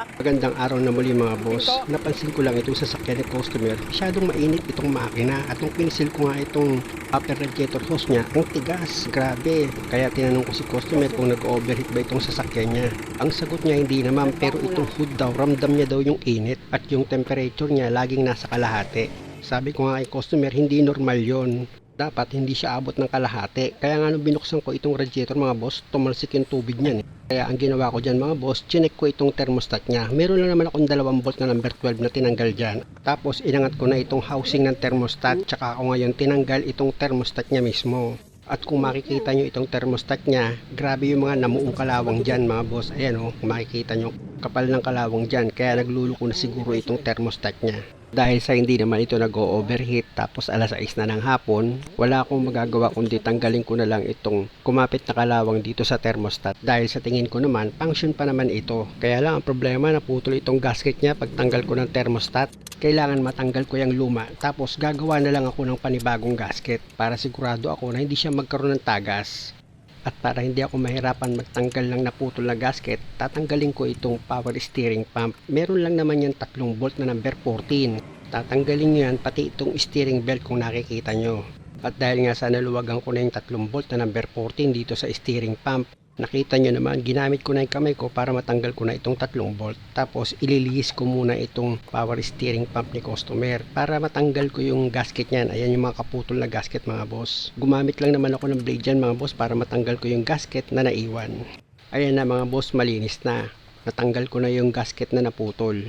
Magandang araw na muli mga boss. Napansin ko lang itong sasakyan ng customer. Masyadong mainit itong makina. At nung pinisil ko nga itong upper radiator hose niya, ang tigas. Grabe. Kaya tinanong ko si customer kung nag-overheat ba itong sasakyan niya. Ang sagot niya hindi naman, pero itong hood daw, ramdam niya daw yung init. At yung temperature niya laging nasa kalahati. Sabi ko nga kay customer, hindi normal yon. Dapat hindi siya abot ng kalahati. Kaya nga nung binuksan ko itong radiator mga boss, tumalsik yung tubig niyan. Kaya ang ginawa ko dyan mga boss, chinek ko itong thermostat niya. Meron lang naman akong 2 volt na number 12 na tinanggal dyan. Tapos inangat ko na itong housing ng thermostat. Tsaka ako ngayon tinanggal itong thermostat niya mismo. At kung makikita nyo itong thermostat niya, grabe yung mga namuong kalawang dyan mga boss. Ayan o, kung makikita nyo, kapal ng kalawang dyan. Kaya nagluluko na siguro itong thermostat niya. Dahil sa hindi naman ito nag-overheat tapos alas 6 na ng hapon, wala akong magagawa kundi tanggalin ko na lang itong kumapit na kalawang dito sa thermostat. Dahil sa tingin ko naman, function pa naman ito. Kaya lang ang problema, naputol itong gasket niya pag tanggal ko ng thermostat. Kailangan matanggal ko yung luma, tapos gagawa na lang ako ng panibagong gasket para sigurado ako na hindi siya magkaroon ng tagas. At para hindi ako mahirapan magtanggal ng naputol na gasket, tatanggalin ko itong power steering pump. Meron lang naman yung 3 volt na number 14. Tatanggalin nyo yan, pati itong steering belt kung nakikita nyo. At dahil nga sa naluwagan ko na yung 3 volt na number 14 dito sa steering pump, nakita nyo naman, ginamit ko na yung kamay ko para matanggal ko na itong 3 volt. Tapos ililihis ko muna itong power steering pump ni customer para matanggal ko yung gasket niyan. Ayan yung mga kaputol na gasket mga boss. Gumamit lang naman ako ng blade dyan mga boss para matanggal ko yung gasket na naiwan. Ayan na mga boss, malinis na. Natanggal ko na yung gasket na naputol.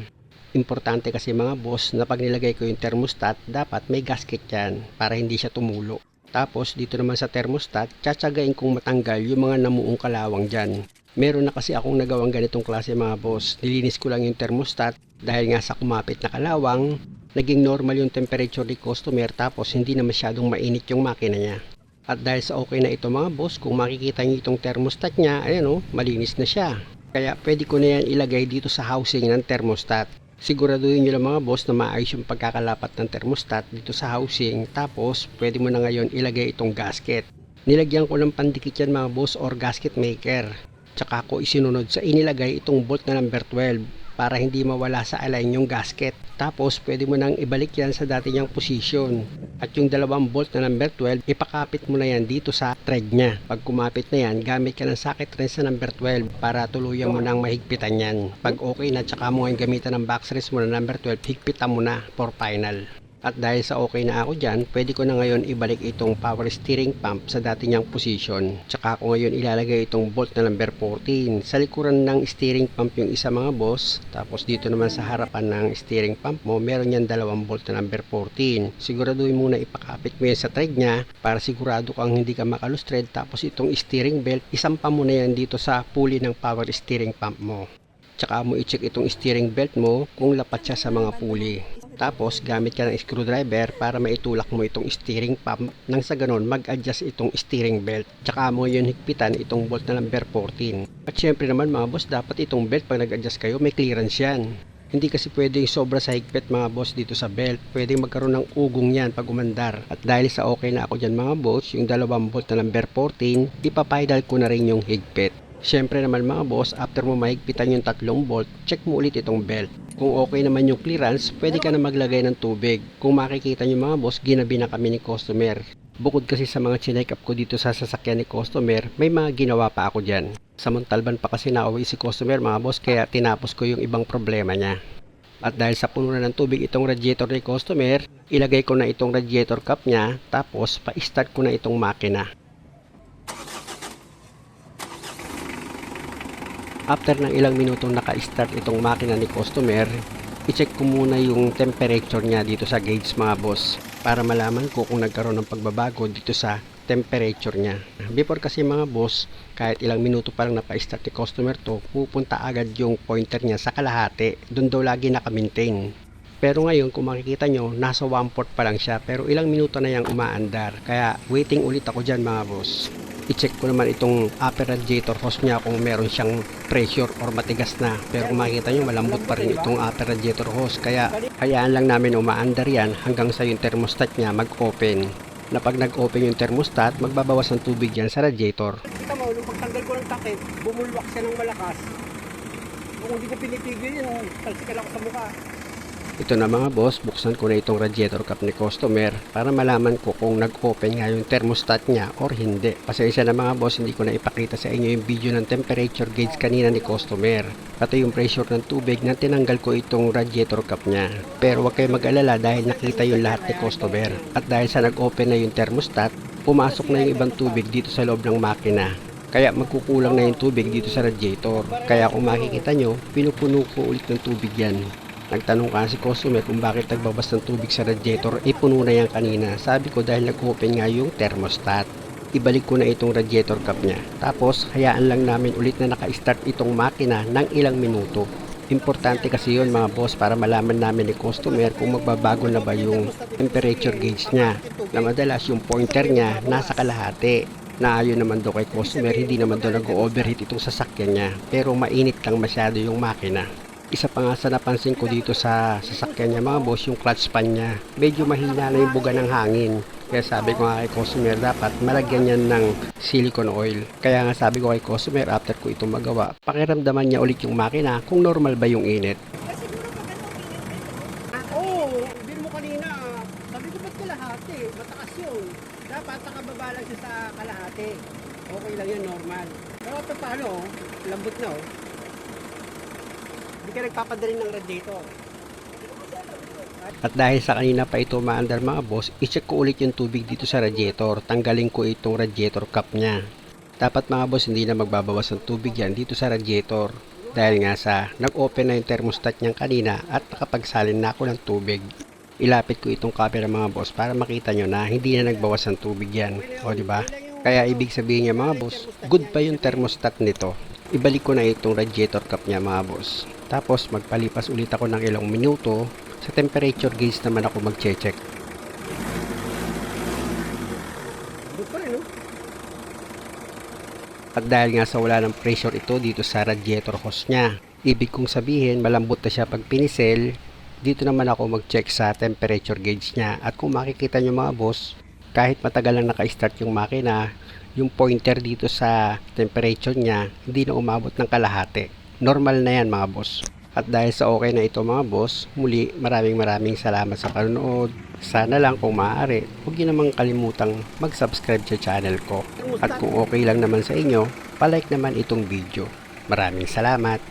Importante kasi mga boss na pag nilagay ko yung thermostat, dapat may gasket yan para hindi siya tumulo. Tapos dito naman sa thermostat, tsatsagain kong matanggal yung mga namuong kalawang dyan. Meron na kasi akong nagawang ganitong klase mga boss. Nilinis ko lang yung thermostat dahil nga sa kumapit na kalawang, naging normal yung temperature ni customer tapos hindi na masyadong mainit yung makina niya. At dahil sa okay na ito mga boss, kung makikita nyo itong thermostat niya, ayan o, malinis na siya. Kaya pwede ko na yan ilagay dito sa housing ng thermostat. Siguraduhin nyo lang mga boss na maayos yung pagkakalapat ng thermostat dito sa housing. Tapos pwede mo na ngayon ilagay itong gasket. Nilagyan ko ng pandikit yan mga boss or gasket maker. Tsaka ko isinunod sa inilagay itong bolt na number 12 para hindi mawala sa align yung gasket. Tapos pwede mo nang ibalik yan sa dati niyang position. At yung 2 bolt na number 12, ipakapit mo na yan dito sa thread niya. Pag kumapit na yan, gamit ka ng socket wrench na number 12 para tuluyan mo nang mahigpitan yan. Pag okay na, tsaka mo ngayon gamitan ng box wrench mo na number 12, higpitan mo na for final. At dahil sa okay na ako dyan, pwede ko na ngayon ibalik itong power steering pump sa dati niyang position. Tsaka ako ngayon ilalagay itong bolt na number 14. Sa likuran ng steering pump yung isa mga boss. Tapos dito naman sa harapan ng steering pump mo, meron yan 2 bolt na number 14. Siguraduhin muna ipakapit mo yan sa thread niya para sigurado kang hindi ka makalus thread. Tapos itong steering belt, isampa mo na yan dito sa pulley ng power steering pump mo. Tsaka mo i-check itong steering belt mo kung lapat siya sa mga pulley. Tapos gamit ka ng screwdriver para maitulak mo itong steering pump nang sa ganon mag-adjust itong steering belt. Tsaka mo yun higpitan itong bolt na number 14. At syempre naman mga boss, dapat itong belt pag nag-adjust kayo may clearance yan. Hindi kasi pwedeng sobra sa higpit mga boss dito sa belt. Pwedeng magkaroon ng ugong yan pag umandar. At dahil sa okay na ako dyan mga boss, yung 2 bolt na number 14, ipapidal ko na rin yung higpit. Syempre naman mga boss, after mo mahigpitan yung 3 bolt, check mo ulit itong belt. Kung okay naman yung clearance, pwede ka na maglagay ng tubig. Kung makikita nyo mga boss, ginabi na kami ni customer. Bukod kasi sa mga chinek up ko dito sa sasakyan ni customer, may mga ginawa pa ako dyan. Sa Montalban pa kasi nauwi si customer mga boss, kaya tinapos ko yung ibang problema niya. At dahil sa puno na ng tubig itong radiator ni customer, ilagay ko na itong radiator cap niya, tapos pa-start ko na itong makina. After ng ilang minutong naka-start itong makina ni customer, i-check ko muna yung temperature niya dito sa gauge mga boss para malaman ko kung nagkaroon ng pagbabago dito sa temperature niya. Before kasi mga boss, kahit ilang minuto pa lang napa-start ni customer to, pupunta agad yung pointer niya sa kalahati. Doon daw lagi naka-maintain. Pero ngayon kung makikita nyo, nasa 1/4 pa lang siya pero ilang minuto na yang umaandar. Kaya waiting ulit ako dyan mga boss. I-check ko naman itong upper radiator hose niya kung meron siyang pressure or matigas na. Pero kung makikita nyo, malambot pa rin itong upper radiator hose. Kaya hayaan lang namin umaandar yan hanggang sa yung thermostat niya mag-open. Na pag nag-open yung thermostat, magbabawas ng tubig yan sa radiator. Kita mo, nung pagtanggal ko ng takip, bumulwak siya ng malakas. Kung hindi ko pinipigil yun, talsikan ako sa mukha. Ito na mga boss, buksan ko na itong radiator cap ni customer para malaman ko kung nag-open nga yung thermostat niya or hindi. Pasensya na mga boss, hindi ko na ipakita sa inyo yung video ng temperature gauge kanina ni customer. Pati yung pressure ng tubig na tinanggal ko itong radiator cap niya. Pero huwag kayo mag-alala dahil nakita yung lahat ni customer. At dahil sa nag-open na yung thermostat, pumasok na yung ibang tubig dito sa loob ng makina. Kaya magkukulang na yung tubig dito sa radiator. Kaya kung makikita nyo, pinupuno ko ulit ng tubig yan. Nagtanong ka si customer kung bakit nagbabas ng tubig sa radiator, puno na yan kanina. Sabi ko dahil nag-open nga yung thermostat. Ibalik ko na itong radiator cap niya. Tapos hayaan lang namin ulit na naka-start itong makina ng ilang minuto. Importante kasi yun mga boss para malaman namin ni customer kung magbabago na ba yung temperature gauge niya. Na madalas yung pointer niya nasa kalahati. Na ayon naman daw kay customer, hindi naman daw nag-overheat itong sasakyan niya. Pero mainit lang masyado yung makina. Isa pa nga sa napansin ko dito sa sasakyan niya mga boss, yung clutch pan niya. Medyo mahina na yung buga ng hangin. Kaya sabi ko nga kay customer, dapat malagyan niya ng silicone oil. Kaya nga sabi ko kay customer, after ko ito magawa, pakiramdaman niya ulit yung makina kung normal ba yung init. Oo, hindi mo kanina. Sabi ko ba't kalahati? Matakas yun. Dapat nakababa lang siya sa kalahati. Okay lang yan, normal. Pero ito paano, lambot na oh. Hindi ka nagpapadali ng radiator. At dahil sa kanina pa ito maandar mga boss, i-check ko ulit yung tubig dito sa radiator. Tanggalin ko itong radiator cap niya. Dapat mga boss hindi na magbabawas ng tubig yan dito sa radiator. Dahil nga sa nag-open na yung thermostat niyang kanina at nakapagsalin na ako ng tubig. Ilapit ko itong camera mga boss para makita nyo na hindi na nagbawas ng tubig yan. O diba? Kaya ibig sabihin niya mga boss, good pa yung thermostat nito. Ibalik ko na itong radiator cap niya mga boss. Tapos magpalipas ulit ako ng ilang minuto. Sa temperature gauge naman ako mag-check. Good pa rin, no? At dahil nga sa wala ng pressure ito dito sa radiator hose niya, ibig kong sabihin malambot na siya pag pinisel. Dito naman ako mag-check sa temperature gauge niya. At kung makikita nyo mga boss, kahit matagal lang naka-start yung makina, yung pointer dito sa temperature niya, hindi na umabot ng kalahati. Normal na yan mga boss. At dahil sa okay na ito mga boss, muli maraming salamat sa panonood. Sana lang kung maaari, huwag nyo namang kalimutang mag-subscribe sa channel ko. At kung okay lang naman sa inyo, palike naman itong video. Maraming salamat.